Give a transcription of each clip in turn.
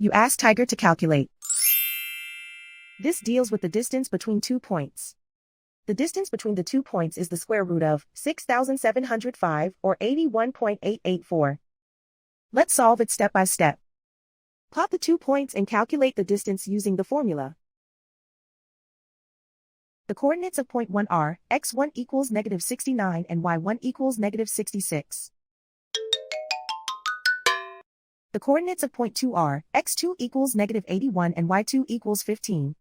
You ask Tiger to calculate. This deals with the distance between 2 points. The distance between the 2 points is the square root of 6,705 or 81.884. Let's solve it step by step. Plot the 2 points and calculate the distance using the formula. The coordinates of point 1 are x1 equals -69 and y1 equals -66. The coordinates of point 2 are x2 equals -81 and y2 equals 15.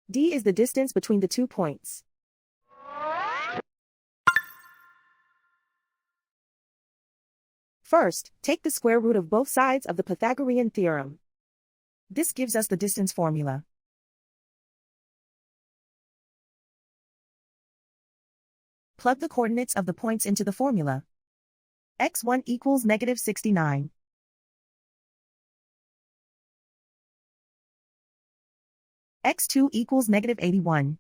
D is the distance between the 2 points. First, take the square root of both sides of the Pythagorean theorem. This gives us the distance formula. Plug the coordinates of the points into the formula. x1 equals -69. x2 equals -81.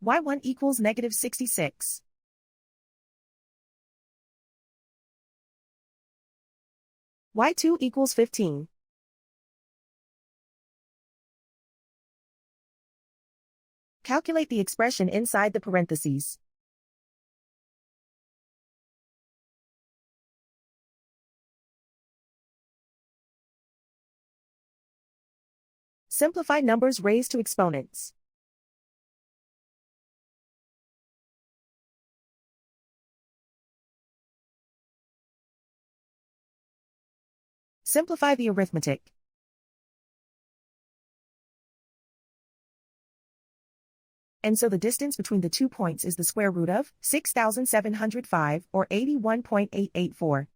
y1 equals -66. y2 equals 15. Calculate the expression inside the parentheses. Simplify numbers raised to exponents. Simplify the arithmetic. And so the distance between the 2 points is the square root of 6,705 or 81.884.